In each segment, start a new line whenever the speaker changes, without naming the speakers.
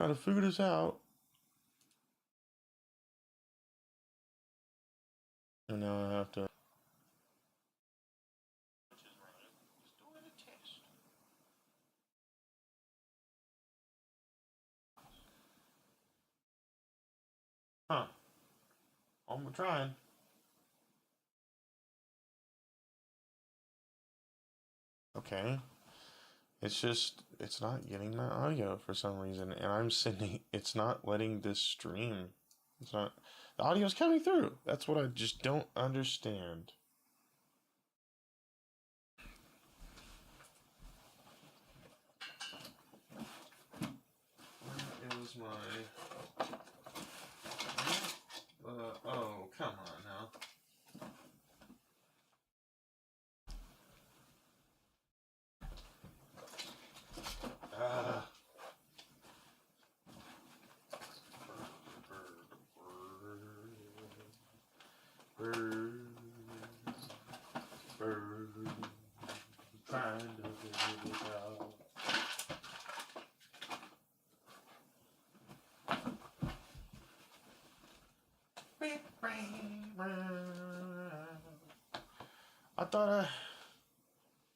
Gotta figure this out. And now I have to. Huh. I'm trying. Okay. It's not getting my audio for some reason. And I'm sending, it's not letting this stream. It's not, the audio's coming through. That's what I just don't understand. Where is my, oh, come on now. Trying to figure this out. I thought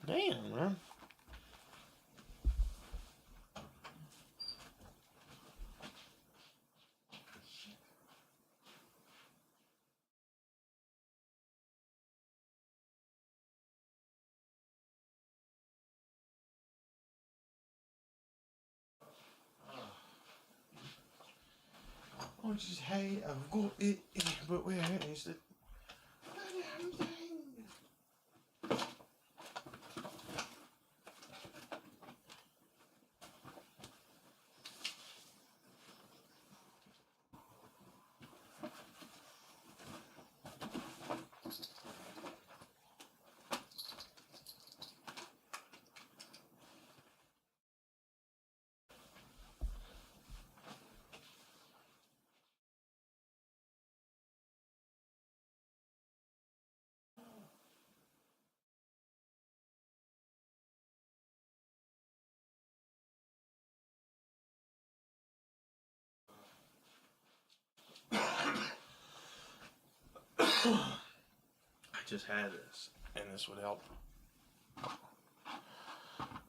damn, man. Oh, just hey, I've got it, but where is it? I just had this, and this would help.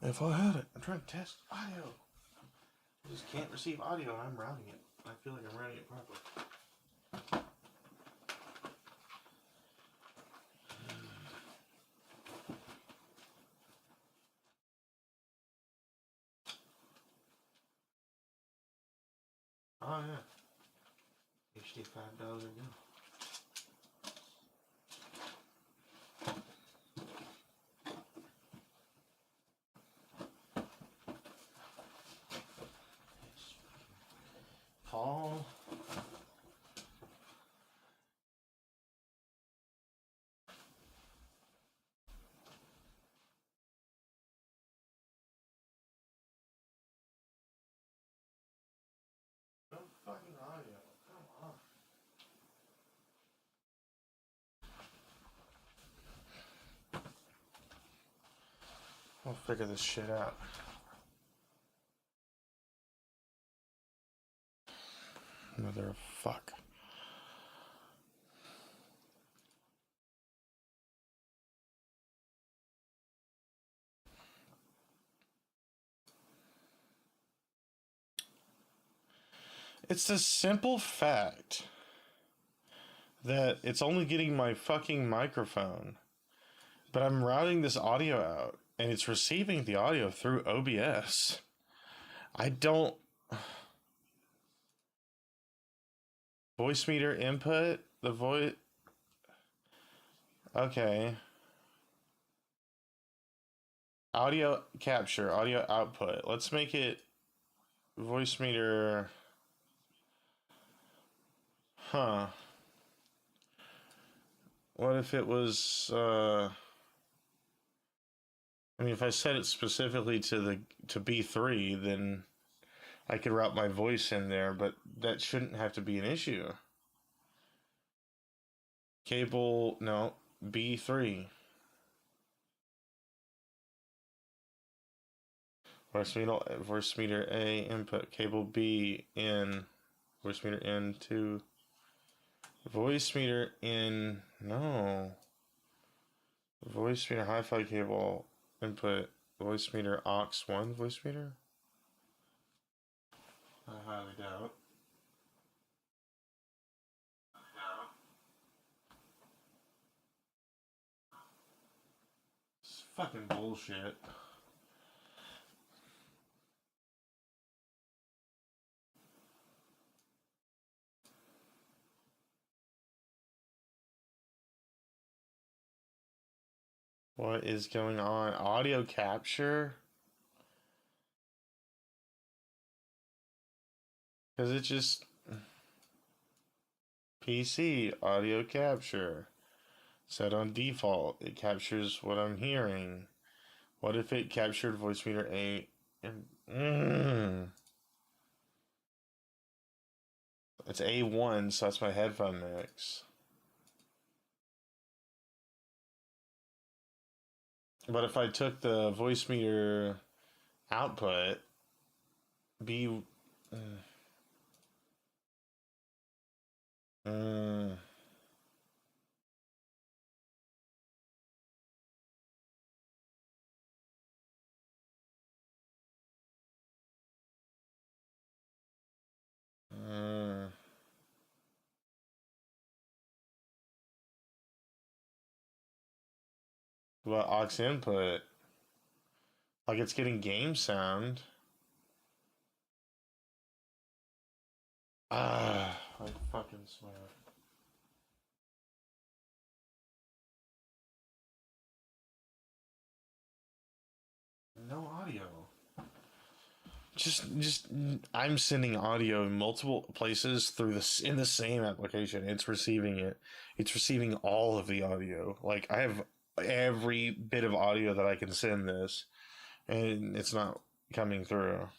If I had it, I'm trying to test audio. I just can't receive audio, and I'm routing it. I feel like I'm routing it properly. Oh yeah, HD $5 again. Paul. No fucking audio. Come on. I'll figure this shit out. Mother of fuck. It's the simple fact that it's only getting my fucking microphone, but I'm routing this audio out, and it's receiving the audio through OBS. I don't... Voice meter input? The voice... Okay. Audio capture, audio output. Let's make it voice meter... Huh. What if it was, I mean, if I set it specifically to B3, then I could route my voice in there, but that shouldn't have to be an issue. Cable, no, B3. Voice meter A, input cable B in, voice meter in to, voice meter in, no. Voice meter hi-fi cable, input, voice meter aux 1 voice meter? I highly doubt. It's fucking bullshit. What is going on? Audio capture? Because it just... PC, audio capture. Set on default. It captures what I'm hearing. What if it captured voice meter A and... It's A1, so that's my headphone mix. But if I took the voice meter output, B... What aux input? Like it's getting game sound. I fucking swear. No audio. Just I'm sending audio in multiple places through this in the same application. It's receiving it. It's receiving all of the audio. Like I have every bit of audio that I can send this, and it's not coming through.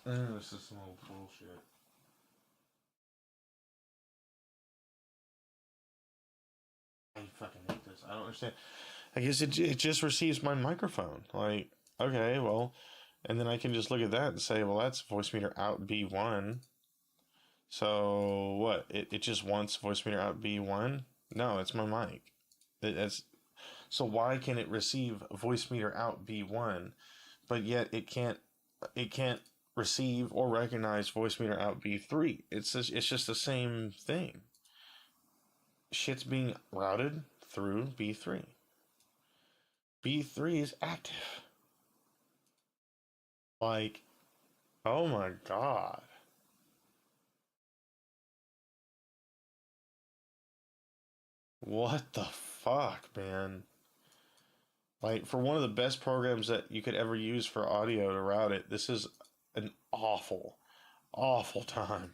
This is some old bullshit. I fucking hate this. I don't understand. I guess it just receives my microphone. Like, okay, well, and then I can just look at that and say, well, that's voice meter out B1. So what? It just wants voice meter out B1? No, it's my mic. That's so why can it receive voice meter out B1, but yet it can't receive or recognize voice meter out B3? It's just the same thing. Shit's being routed through B3. B3 is active. Like, oh my god. What the fuck, man? Like, for one of the best programs that you could ever use for audio to route it, this is an awful, awful time.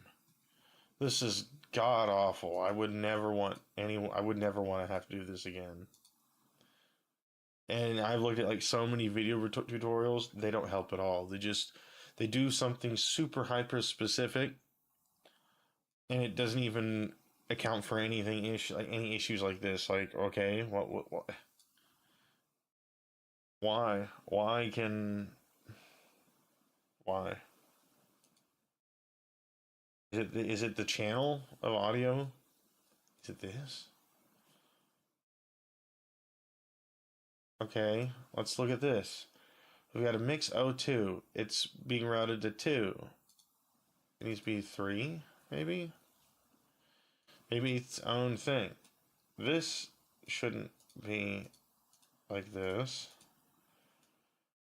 This is god awful. I would never want to have to do this again. And I've looked at like so many video tutorials, they don't help at all. They do something super hyper specific, and it doesn't even account for anything any issues like this. Like, okay, what why can why is it the channel of audio? Is it this? Okay, let's look at this. We've got a mix O2. It's being routed to 2. It needs to be 3, maybe? Maybe its own thing. This shouldn't be like this.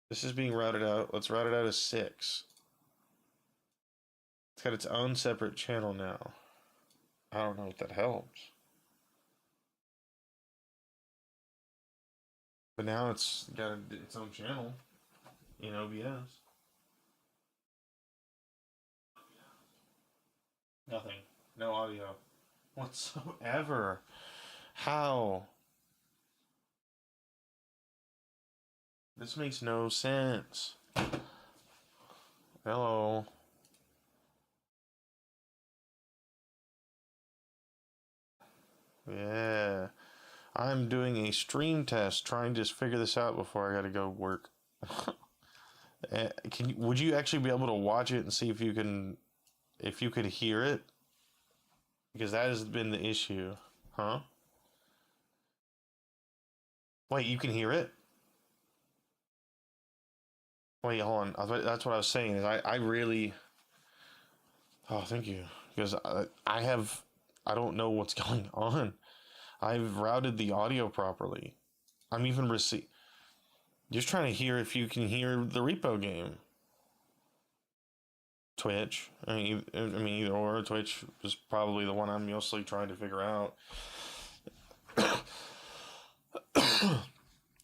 This is being routed out. Let's route it out as 6. It's got its own separate channel now. I don't know if that helps. But now it's got its own channel in OBS. Nothing. No audio whatsoever. How? This makes no sense. Hello. Yeah. I'm doing a stream test trying to figure this out before I gotta go work. Would you actually be able to watch it and see if you could hear it? Because that has been the issue. Huh? Wait, you can hear it? Wait, hold on. That's what I was saying. Is I really. Oh, thank you. Because I don't know what's going on. I've routed the audio properly. I'm even just trying to hear if you can hear the R.E.P.O game. Twitch. I mean, either or. Twitch is probably the one I'm mostly trying to figure out.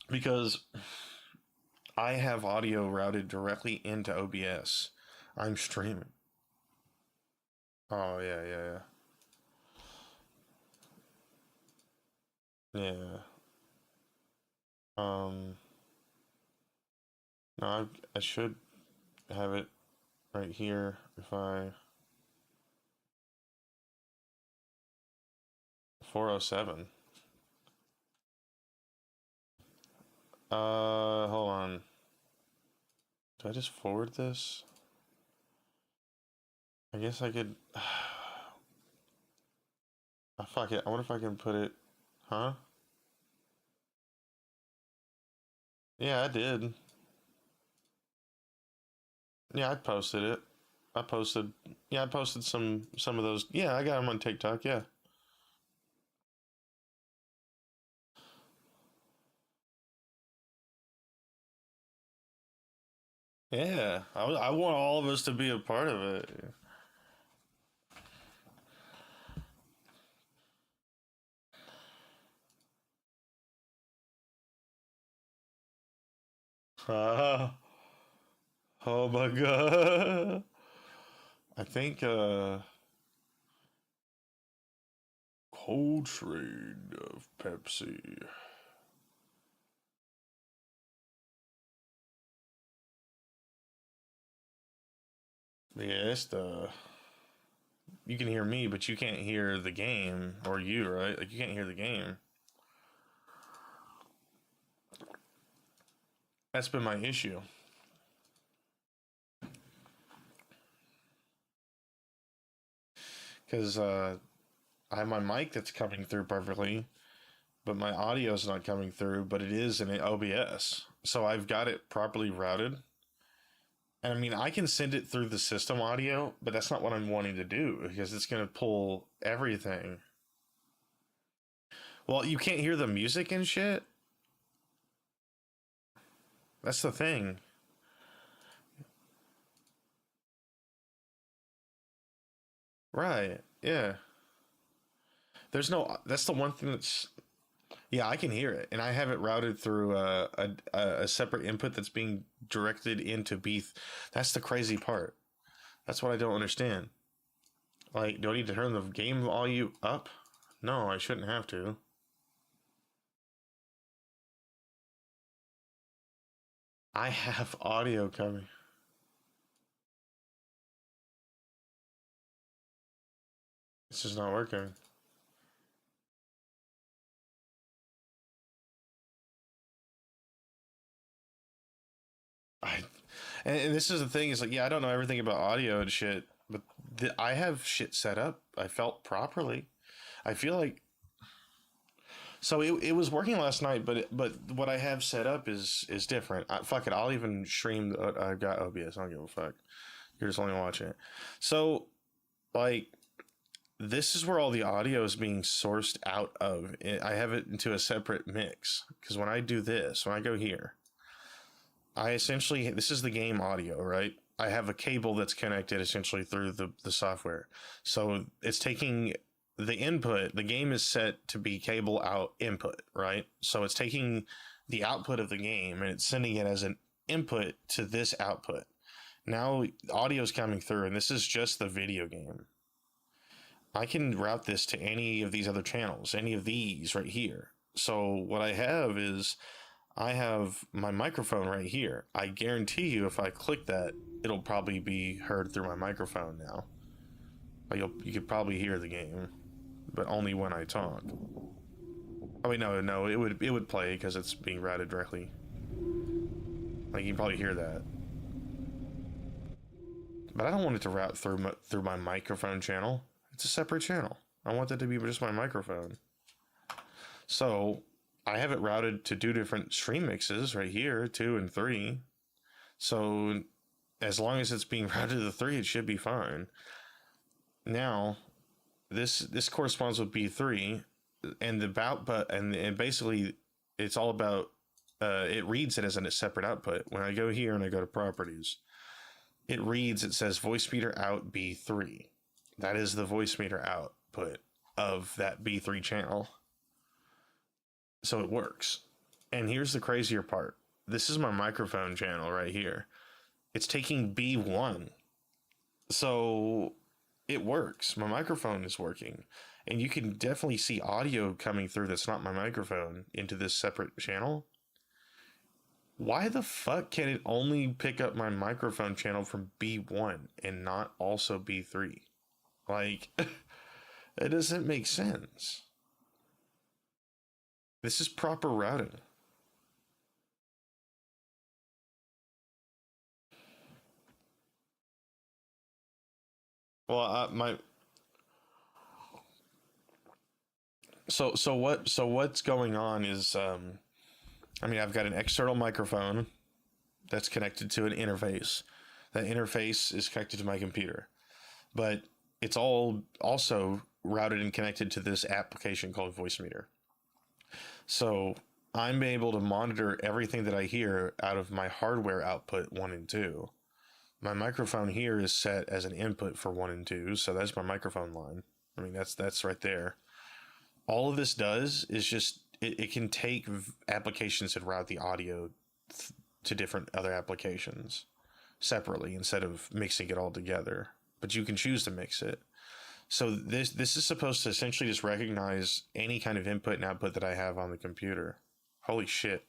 Because I have audio routed directly into OBS. I'm streaming. Oh, yeah, yeah, yeah. Yeah. Um, no, I should have it right here if I 407. Hold on. Do I just forward this? I guess I could. Fuck it. I wonder if I can put it. Huh? Yeah, I did. Yeah, I posted it. I posted. Yeah, I posted some of those. Yeah, I got them on TikTok. Yeah. Yeah, I want all of us to be a part of it. Ah, oh my god. I think cold trade of Pepsi. Yeah, it's the you can hear me, but you can't hear the game or you, right? Like you can't hear the game. That's been my issue. Because I have my mic that's coming through perfectly, but my audio is not coming through, but it is in OBS. So I've got it properly routed. And I mean, I can send it through the system audio, but that's not what I'm wanting to do because it's going to pull everything. Well, you can't hear the music and shit. That's the thing. Right. Yeah. There's no, that's the one thing that's, yeah, I can hear it. And I have it routed through a separate input that's being directed into Beef. That's the crazy part. That's what I don't understand. Like, do I need to turn the game volume up? No, I shouldn't have to. I have audio coming. It's just not working. I and this is the thing is like yeah I don't know everything about audio and shit but I have shit set up I felt properly I feel like so it was working last night but what I have set up is different fuck it I'll even stream I've got OBS I don't give a fuck you're just only watching it so like this is where all the audio is being sourced out of I have it into a separate mix because when I do this when I go here I essentially, this is the game audio, right? I have a cable that's connected essentially through the software. So it's taking the input, the game is set to be cable out input, right? So it's taking the output of the game and it's sending it as an input to this output. Now audio is coming through, and this is just the video game. I can route this to any of these other channels, any of these right here. So what I have is I have my microphone right here. I guarantee you if I click that, it'll probably be heard through my microphone now. Like you could probably hear the game. but only when I talk. Oh wait, no, it would play because it's being routed directly. Like, you can probably hear that. But I don't want it to route through my microphone channel. It's a separate channel. I want that to be just my microphone. So I have it routed to 2 different stream mixes right here, 2 and 3. So as long as it's being routed to the 3, it should be fine. Now, this corresponds with B3, and and basically it's all about it reads it as a separate output. When I go here and I go to properties, it reads, it says voice meter out B3. That is the voice meter output of that B3 channel. So it works. And here's the crazier part. This is my microphone channel right here. It's taking B1. So it works. My microphone is working. And you can definitely see audio coming through that's not my microphone into this separate channel. Why the fuck can it only pick up my microphone channel from B1 and not also B3? Like, it doesn't make sense. This is proper routing. Well, so what's going on is I mean, I've got an external microphone that's connected to an interface. That interface is connected to my computer, but it's all also routed and connected to this application called Voicemeter. So I'm able to monitor everything that I hear out of my hardware output 1 and 2. My microphone here is set as an input for 1 and 2, so that's my microphone line. I mean, that's right there. All of this does is just, it can take applications and route the audio to different other applications separately instead of mixing it all together. But you can choose to mix it. So this is supposed to essentially just recognize any kind of input and output that I have on the computer. Holy shit.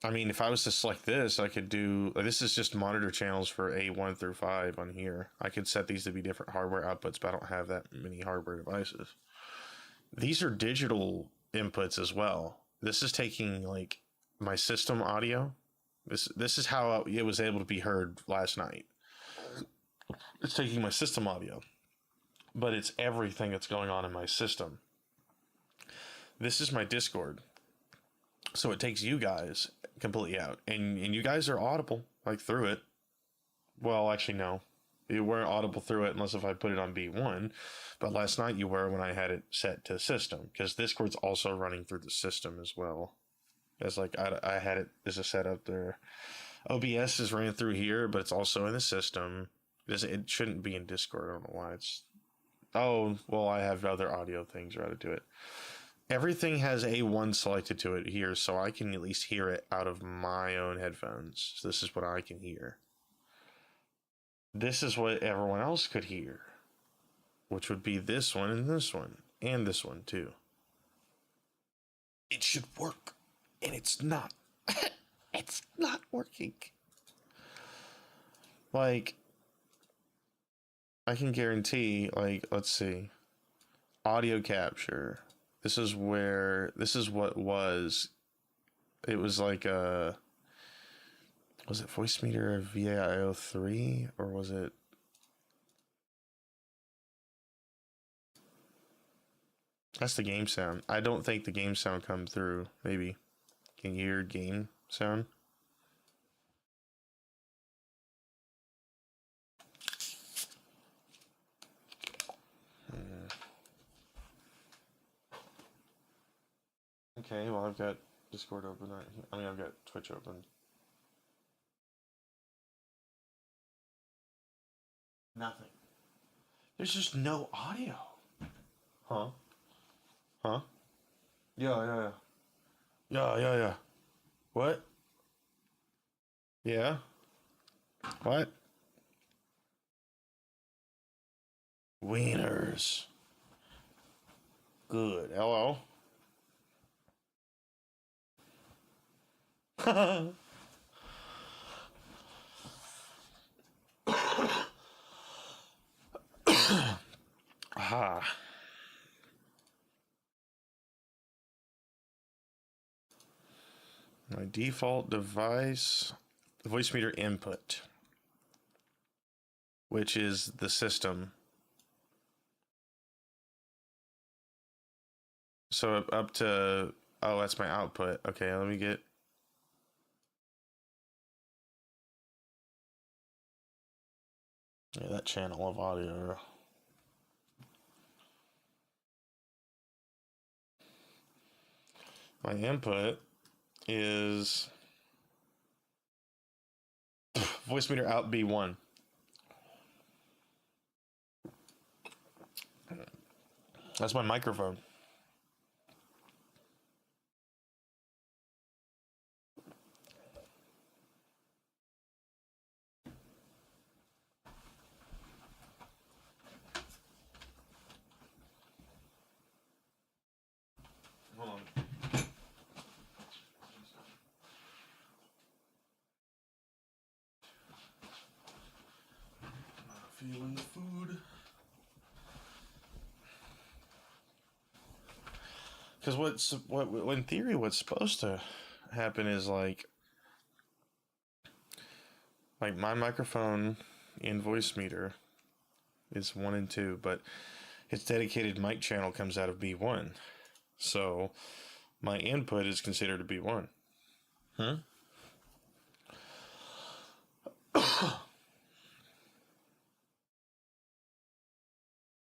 I mean, if I was to select this, I could do, this is just monitor channels for A1 through 5 on here. I could set these to be different hardware outputs, but I don't have that many hardware devices. These are digital inputs as well. This is taking like my system audio. This is how it was able to be heard last night. It's taking my system audio, but it's everything that's going on in my system. This is my Discord. So it takes you guys completely out, and you guys are audible like through it. Well, actually, no, you weren't audible through it unless if I put it on B1. But last night you were when I had it set to system, because Discord's also running through the system as well. As like I had it as a setup there. OBS is running through here, but it's also in the system. It shouldn't be in Discord. I don't know why it's. Oh well, I have other audio things routed to it. Everything has A1 selected to it here, so I can at least hear it out of my own headphones. So this is what I can hear. This is what everyone else could hear, which would be this one and this one and this one too. It should work, and it's not. It's not working. Like, I can guarantee, like, let's see. Audio capture. This is what was. It was like was it Voicemeter VAIO 3 or was it? That's the game sound. I don't think the game sound come through. Maybe. Can you hear game sound? Okay, well, I've got Discord open. I mean, I've got Twitch open. Nothing. There's just no audio. Huh? Huh? Yeah. Yeah. What? Yeah? What? Wieners. Good. Hello? Aha. My default device, voice meter input, which is the system. So up to, oh, that's my output. Okay, let me get. Yeah, that channel of audio. My input is voice meter out B1. That's my microphone. Hold on. Not feeling the food. Because in theory, what's supposed to happen is like my microphone in voice meter is 1 and 2, but its dedicated mic channel comes out of B1. So my input is considered to be 1.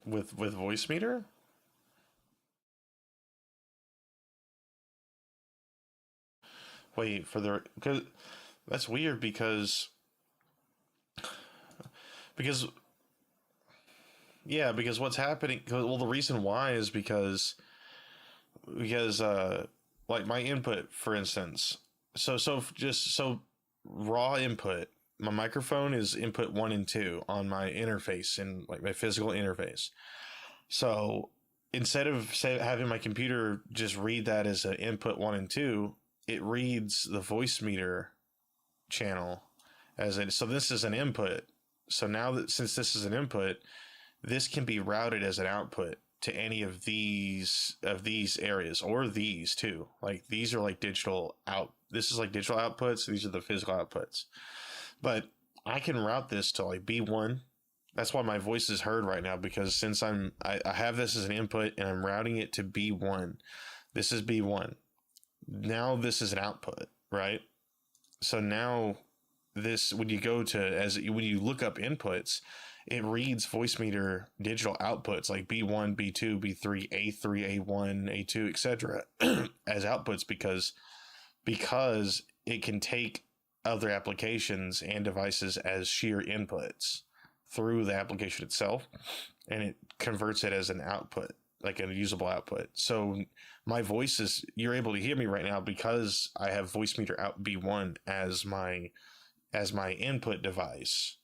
With voice meter? Wait, because that's weird because yeah, because what's happening, well, the reason why is because like my input, for instance, so raw input, my microphone is input 1 and 2 on my interface, and like my physical interface. So instead of having my computer just read that as an input 1 and 2, it reads the voice meter channel as it. So this is an input. So now that, since this is an input, this can be routed as an output to any of these areas, or these too. Like these are like digital out. This is like digital outputs. These are the physical outputs. But I can route this to like B1. That's why my voice is heard right now, because since I have this as an input and I'm routing it to B1. This is B1. Now this is an output, right? So now this, when you look up inputs, it reads voice meter digital outputs like B1, B2, B3, A3, A1, A2, etc. as outputs, because it can take other applications and devices as sheer inputs through the application itself, and it converts it as an output, like a usable output. So my voice is, you're able to hear me right now because I have voice meter out B1 as my input device.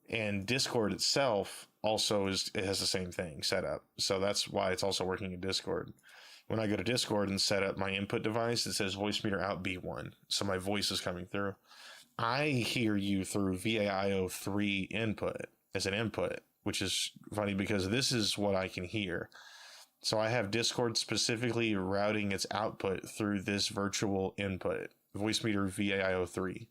And Discord itself also it has the same thing set up. So that's why it's also working in Discord. When I go to Discord and set up my input device, it says voice meter out B1. So my voice is coming through. I hear you through VAIO3 input as an input, which is funny because this is what I can hear. So I have Discord specifically routing its output through this virtual input, voice meter VAIO3.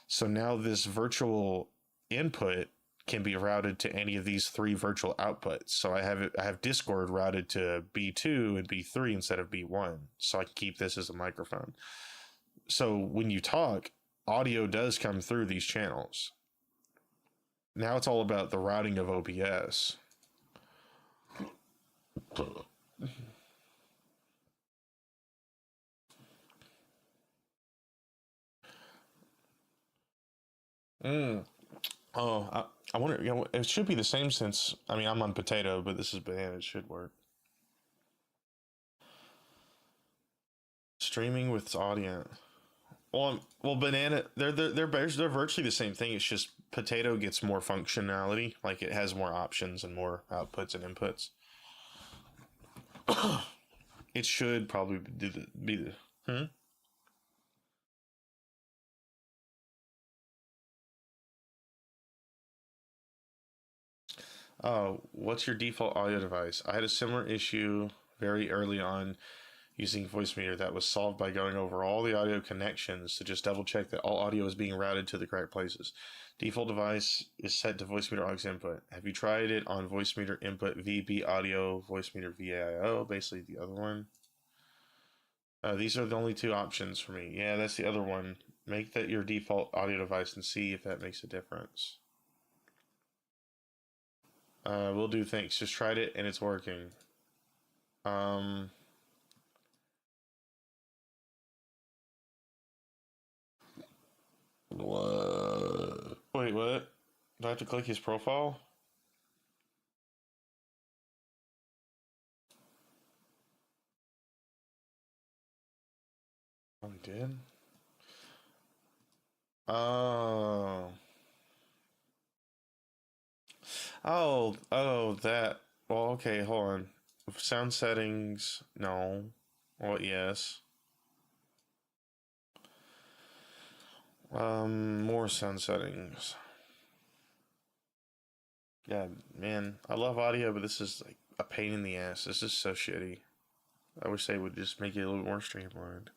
So now this virtual input can be routed to any of these 3 virtual outputs. So I have Discord routed to B2 and B3 instead of B1. So I can keep this as a microphone. So when you talk, audio does come through these channels. Now it's all about the routing of OBS. Oh, I wonder, it should be the same since, I mean, I'm on potato, but this is banana. It should work. Streaming with audio. Well, banana, they're virtually the same thing. It's just potato gets more functionality, like it has more options and more outputs and inputs. It should probably be the. Oh, what's your default audio device? I had a similar issue very early on using Voicemeeter that was solved by going over all the audio connections to just double check that all audio is being routed to the correct places. Default device is set to Voicemeeter aux input. Have you tried it on Voicemeeter input VB audio, Voicemeeter VAIO, basically the other one? These are the only two options for me. Yeah, that's the other one. Make that your default audio device and see if that makes a difference. Will do. Thanks. Just tried it and it's working. What? Wait, what? Do I have to click his profile? Oh, he did? Oh. Oh, that. Well, okay, hold on. Sound settings, no. Well, yes. More sound settings. Yeah, man, I love audio, but this is like a pain in the ass. This is so shitty. I wish they would just make it a little more streamlined.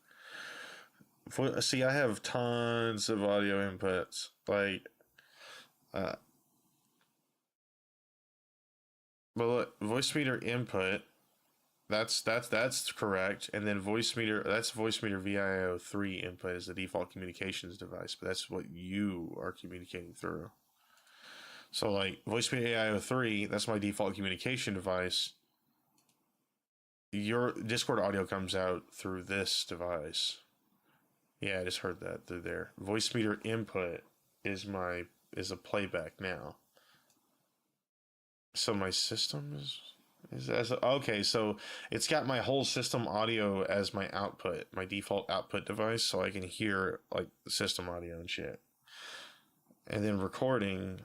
See, I have tons of audio inputs. Like, uh, but look, voice meter input. That's correct. And then voice meter VIO 3 input is the default communications device, but that's what you are communicating through. So like voice meter AIO 3, that's my default communication device. Your Discord audio comes out through this device. Yeah, I just heard that through there. Voice meter input is a playback now. So my system is as okay, so it's got my whole system audio as my output, my default output device, so I can hear like the system audio and shit. And then recording,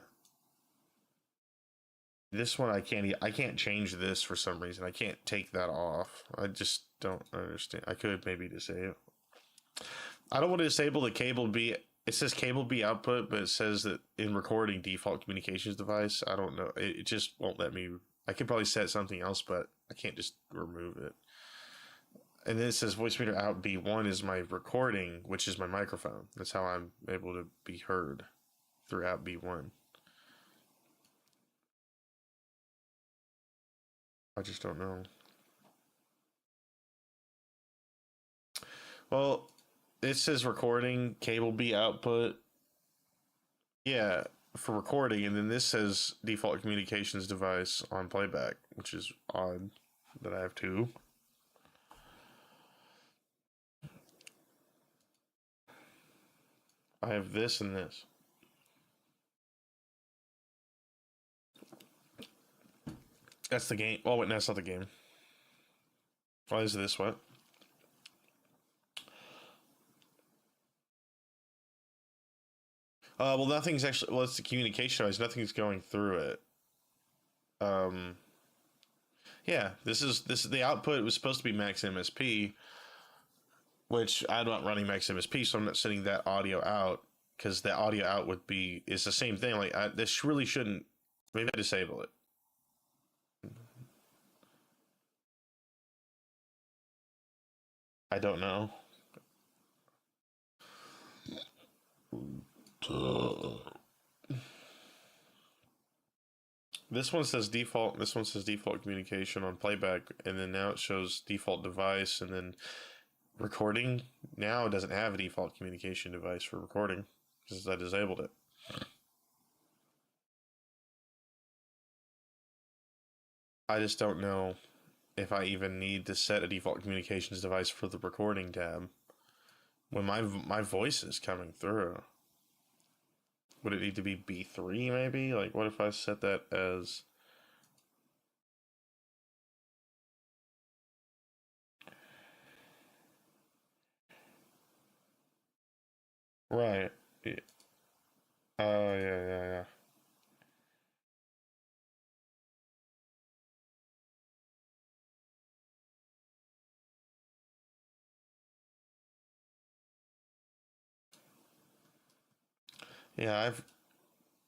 this one I can't change this for some reason. I can't take that off. I just don't understand. I could maybe disable. I don't want to disable the cable B. It says cable B output, but it says that in recording default communications device. I don't know. It just won't let me. I could probably set something else, but I can't just remove it. And then it says voice meter out B1 is my recording, which is my microphone. That's how I'm able to be heard throughout B1. I just don't know. Well, it says recording, cable B output. Yeah, for recording, and then this says default communications device on playback, which is odd that I have two. I have this and this. That's the game. Oh, wait, no, that's not the game. Why is this what? Well, nothing's actually. Well, it's the communication device. Nothing's going through it. Um, yeah, this is the output was supposed to be max MSP, which I'm not running max MSP, so I'm not sending that audio out because the audio out would be is the same thing. Like this really shouldn't. Maybe I disable it. I don't know. This one says default. This one says default communication on playback, and then now it shows default device, and then recording. Now it doesn't have a default communication device for recording because I disabled it. I just don't know if I even need to set a default communications device for the recording tab when my voice is coming through. Would it need to be B3 maybe? Like, what if I set that as. Right. Yeah. Oh, yeah. Yeah,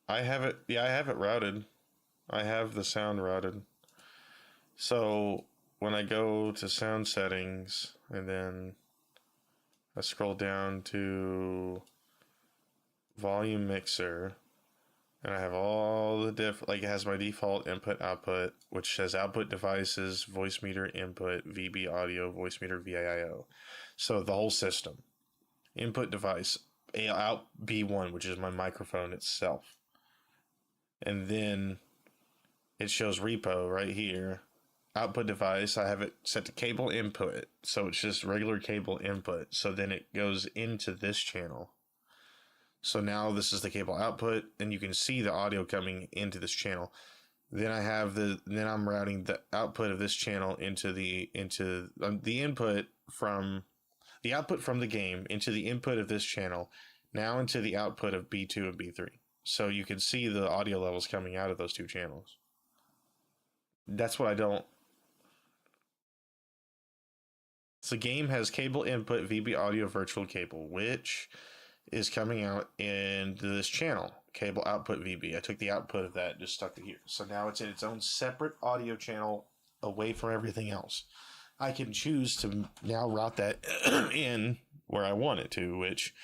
I have it. Yeah, I have it routed. I have the sound routed. So when I go to sound settings and then I scroll down to volume mixer, and I have all the like it has my default input output, which says output devices, voice meter input, VB audio, voice meter VIO. So the whole system. Input device, out B1, which is my microphone itself. And then it shows R.E.P.O right here. Output device, I have it set to cable input. So it's just regular cable input. So then it goes into this channel. So now this is the cable output, and you can see the audio coming into this channel. Then I have then I'm routing the output of this channel into the input from the output from the game into the input of this channel, now into the output of B2 and B3. So you can see the audio levels coming out of those two channels. That's what I don't. So the game has cable input VB audio virtual cable, which is coming out into this channel, cable output VB. I took the output of that, just stuck it here. So now it's in its own separate audio channel away from everything else. I can choose to now route that in where I want it to, which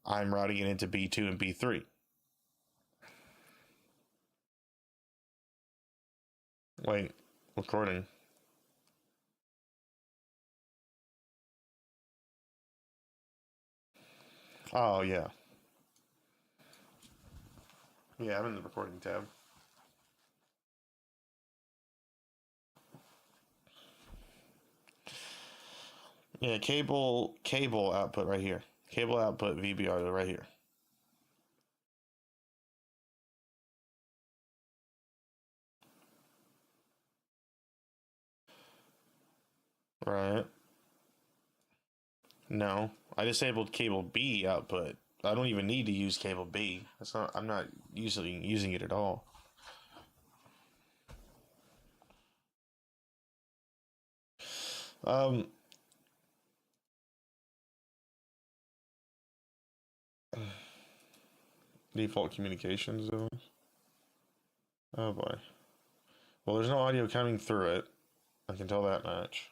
I'm routing it into B2 and B3. Wait, recording. Oh, yeah. Yeah, I'm in the recording tab. Yeah, cable output right here. Cable output VB audio right here. Right. No, I disabled cable B output. I don't even need to use cable B. That's not. I'm not using it at all. Um. Default communication zone. Oh boy. Well, there's no audio coming through it. I can tell that much.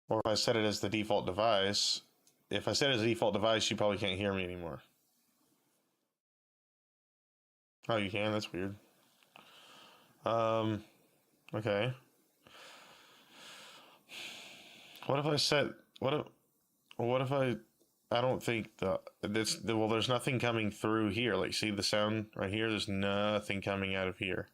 Or if I set it as the default device, if I set it as a default device, you probably can't hear me anymore. Oh, you can? That's weird. Okay. What if I set, what if I don't think well, there's nothing coming through here. Like, see the sound right here? There's nothing coming out of here.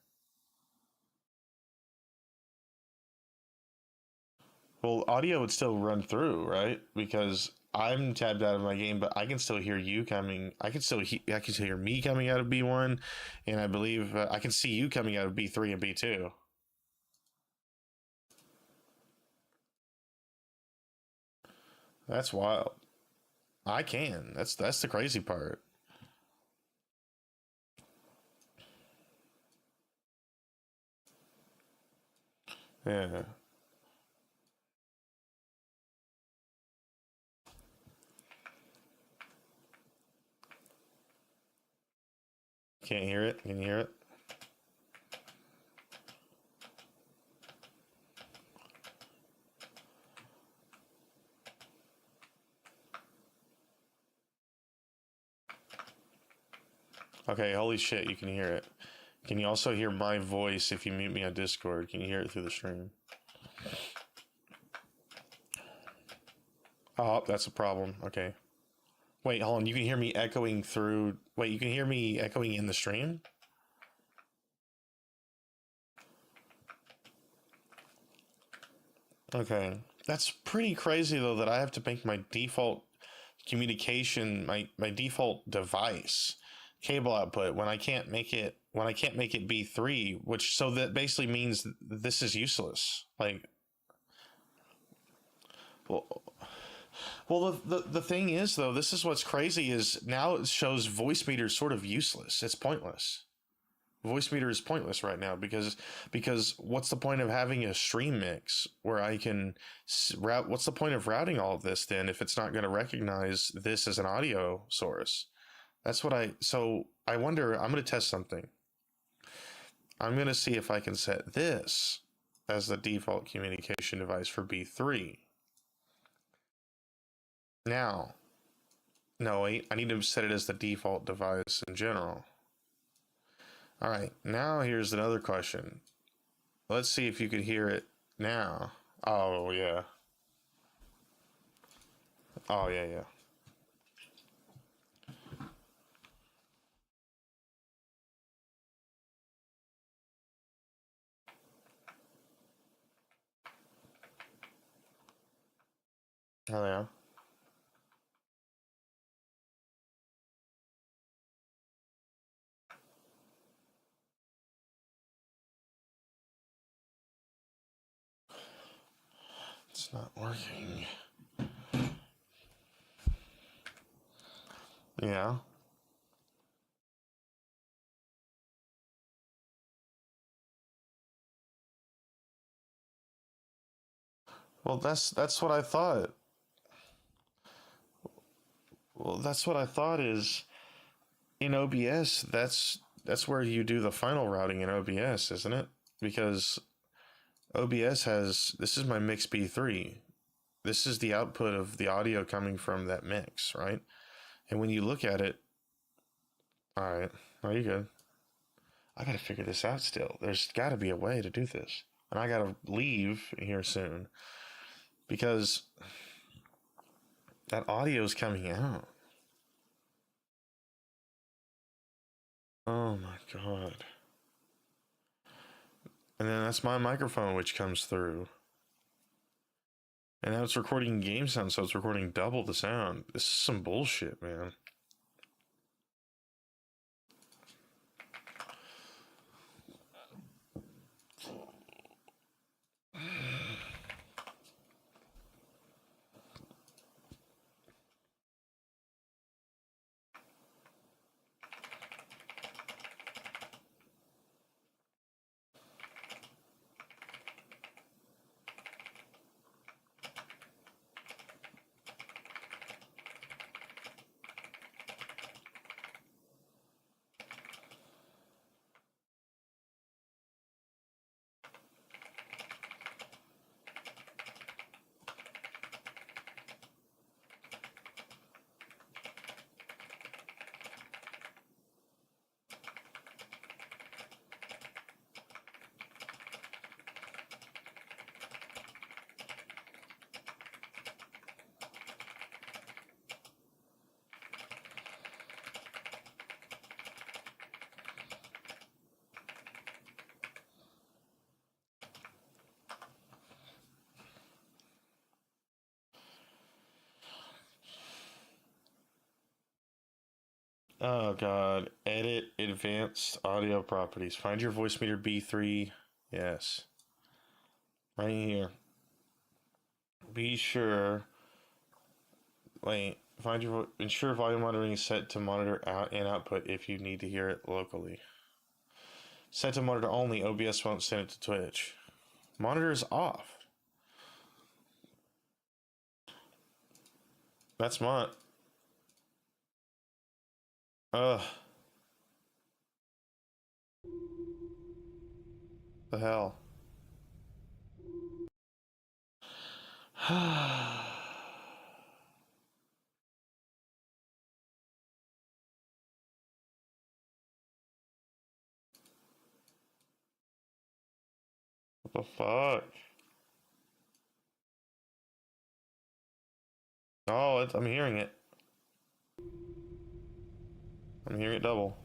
Well, audio would still run through, right? Because I'm tabbed out of my game, but I can still hear you coming. I can still hear me coming out of B1, and I believe I can see you coming out of B3 and B2. That's wild. I can. That's the crazy part. Yeah. Can't hear it. Can you hear it? Okay, holy shit, you can hear it. Can you also hear my voice if you mute me on Discord? Can you hear it through the stream? Oh, that's a problem. Okay. Wait, hold on. You can hear me echoing through. Wait, you can hear me echoing in the stream? Okay. That's pretty crazy, though, that I have to make my default communication, my default device cable output when I can't make it B3, which so that basically means this is useless. Like, well, the thing is, though, this is what's crazy is now it shows voice meter sort of useless. It's pointless. Voice meter is pointless right now because what's the point of having a stream mix where I can route? What's the point of routing all of this then if it's not going to recognize this as an audio source? That's what so I wonder, I'm going to test something. I'm going to see if I can set this as the default communication device for B3. Now, no, wait, I need to set it as the default device in general. All right, now here's another question. Let's see if you could hear it now. Oh, yeah. Oh, yeah, yeah. Oh, yeah. It's not working. Yeah. Well, that's what I thought. Well, that's what I thought is in OBS, that's where you do the final routing in OBS, isn't it? Because OBS has, this is my mix B3. This is the output of the audio coming from that mix, right? And when you look at it, all right, are you good? I gotta figure this out still. There's gotta be a way to do this. And I gotta leave here soon because that audio is coming out. Oh my god. And then that's my microphone which comes through. And now it's recording game sound, so it's recording double the sound. This is some bullshit, man. Oh god. Edit advanced audio properties. Find your voice meter B3. Yes. Right here. Be sure. Wait. Ensure volume monitoring is set to monitor out and output if you need to hear it locally. Set to monitor only. OBS won't send it to Twitch. Monitor is off. That's my. Ugh. The hell. What the fuck? Oh, I'm hearing it. I'm hearing it double.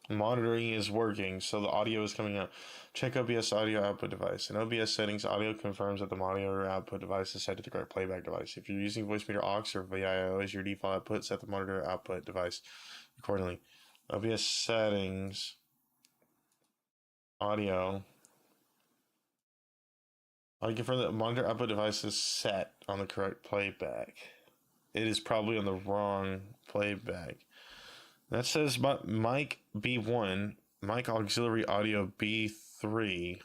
Monitoring is working, so the audio is coming out. Check OBS audio output device. In OBS settings, audio confirms that the monitor output device is set to the correct playback device. If you're using voice meter aux or VIO as your default output, set the monitor output device accordingly. OBS settings, audio. I confirm that the monitor output device is set on the correct playback. It is probably on the wrong playback. That says mic B1, mic auxiliary audio B3,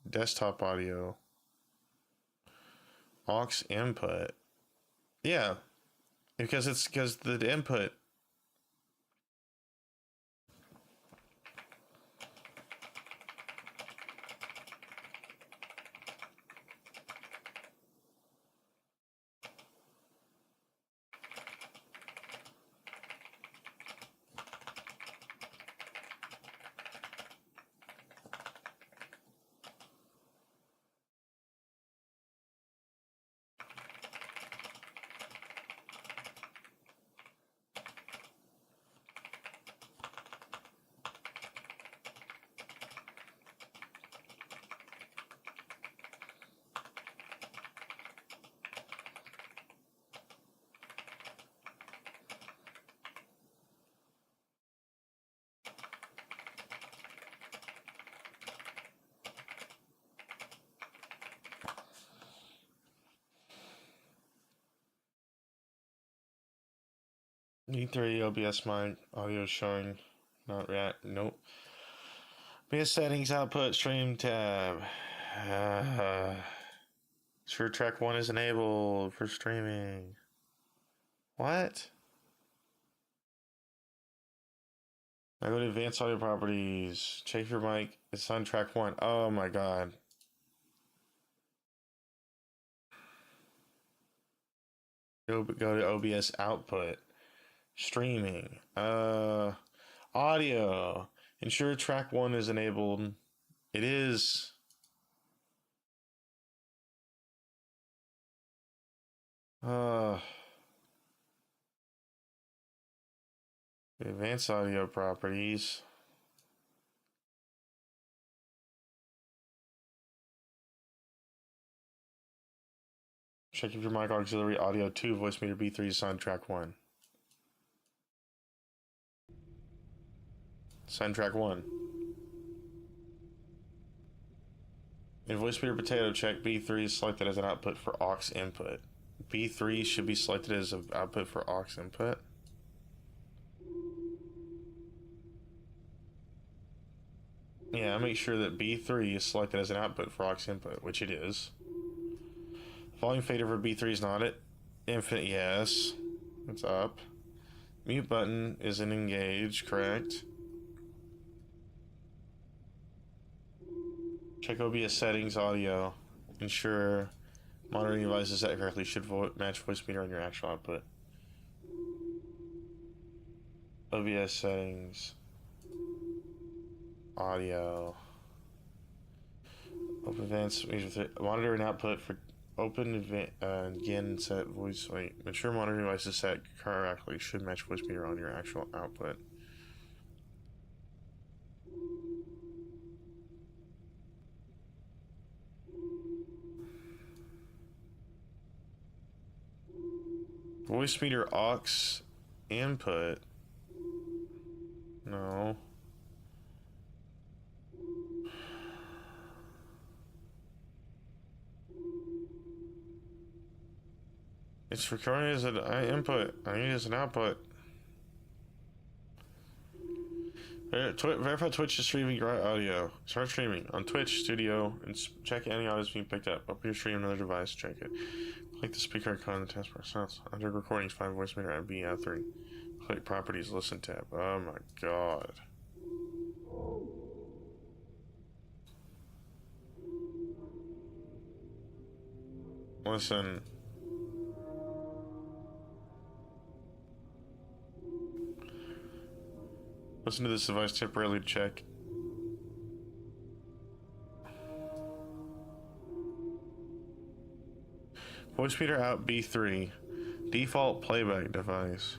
desktop audio. aux input. Yeah, because the input. E3 OBS mic audio showing, not react. Nope. OBS settings output stream tab. Sure, track 1 is enabled for streaming. What? I go to advanced audio properties. Check your mic. It's on track 1. Oh my god. Go to OBS output. Streaming. Audio. Ensure track 1 is enabled. It is. Advanced audio properties. Check if your mic auxiliary audio 2 voice meter B3 is on track 1. Sign track 1. In voice meter potato check, B3 is selected as an output for aux input. B3 should be selected as an output for aux input. Yeah, make sure that B3 is selected as an output for aux input, which it is. Volume fader for B3 is not it. Infinite, yes. It's up. Mute button isn't engaged, correct. Check OBS settings, audio. Ensure monitoring device is set correctly. Should match voice meter on your actual output. OBS settings. Audio. Open advanced monitor and output for open again set voice. Wait, ensure monitoring device is set correctly. Should match voice meter on your actual output. Voice meter aux input. No. It's recording as an input. I need it as an output. Verify Twitch is streaming your audio. Start streaming on Twitch Studio and check any audio is being picked up. Open your stream on another device. Check it. Click the speaker icon on the taskbar. Sounds under recordings. Find voice meter and B out 3. Click properties. Listen tab. Oh my god. Listen. Listen to this device temporarily to check. Voice meter out B3. Default playback device.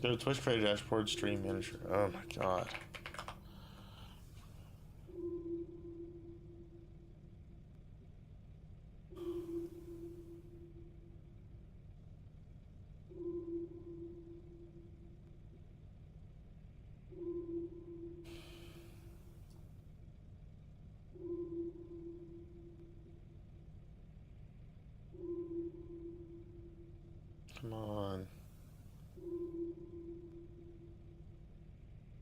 Go to Twitch Creator Dashboard, Stream Manager. Oh my god. Come on.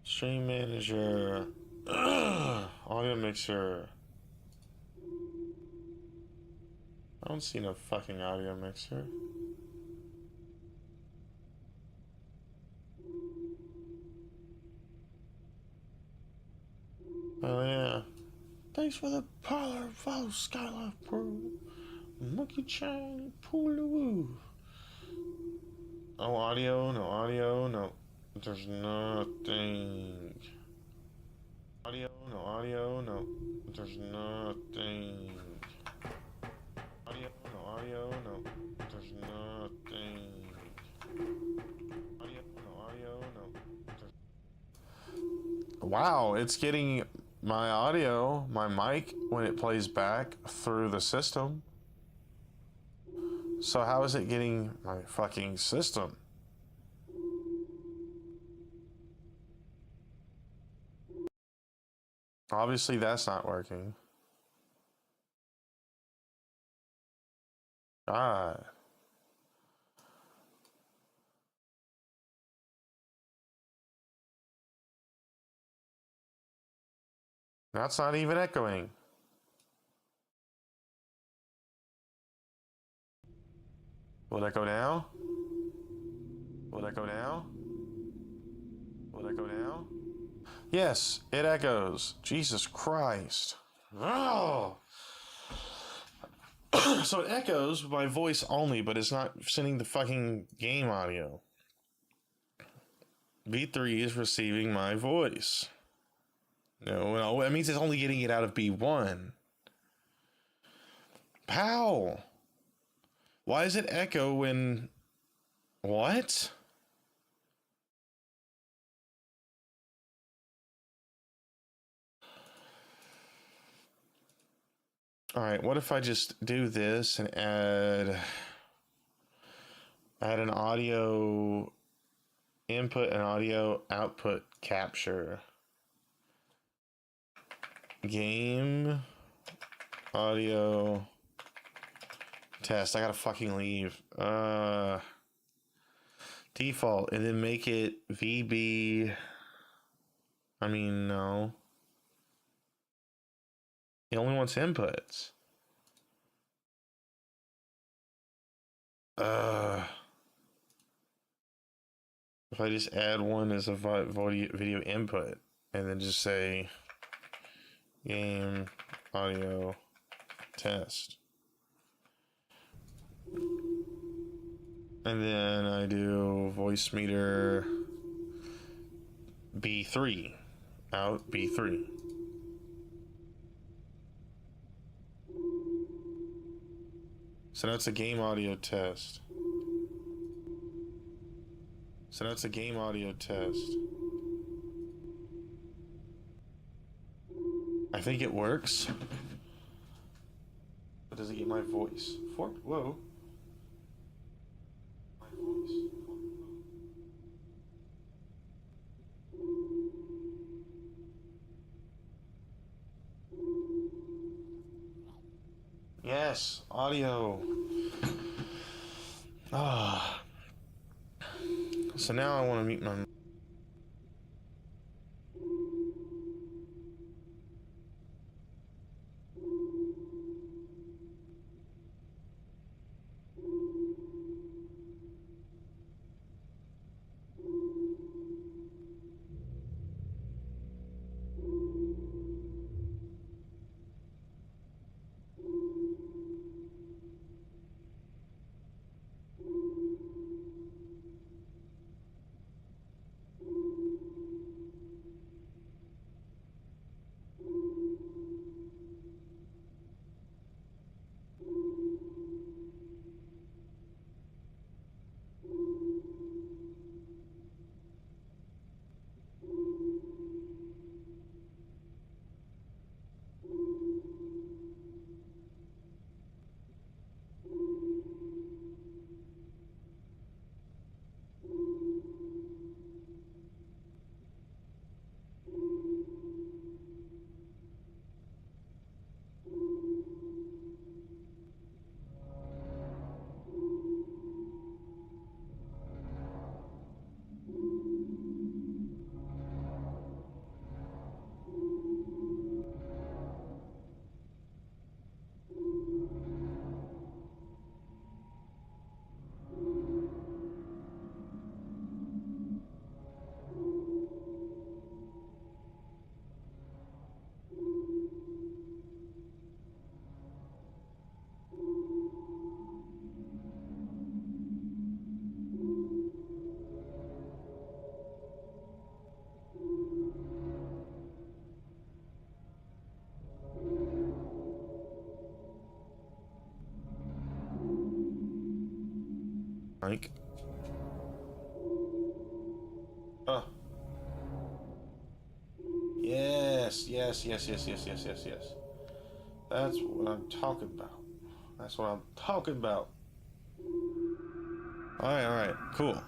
Stream Manager. Audio Mixer. I don't see no fucking audio mixer. Oh yeah. Thanks for the parlor. Follow Skylife Pro. Monkey Chain. Pooloo. No audio. No audio. No. There's nothing. Audio. No audio. No. There's nothing. Audio. No audio. No. There's nothing. Audio. No audio. No. Wow, it's getting my audio, my mic, when it plays back through the system. So how is it getting my fucking system? Obviously that's not working. God. That's not even echoing. Will it echo now? Will it echo now? Will it echo now? Yes, it echoes. Jesus Christ. Oh. So it echoes my voice only, but it's not sending the fucking game audio. B3 is receiving my voice. No, that means it's only getting it out of B1. How? Why does it echo when... What? Alright, what if I just do this and add an audio input and audio output capture? Game audio test. I gotta fucking leave. Default, and then make it VB. I mean, no. It only wants inputs. If I just add one as a video input, and then just say game audio test. And then I do voice meter B3, out B3. So now it's a game audio test. So now it's a game audio test. I think it works. But does it get my voice? Whoa. My voice. Yes, audio. Ah. So now I want to mute my... Like, oh, yes. That's what I'm talking about. That's what I'm talking about. All right, cool.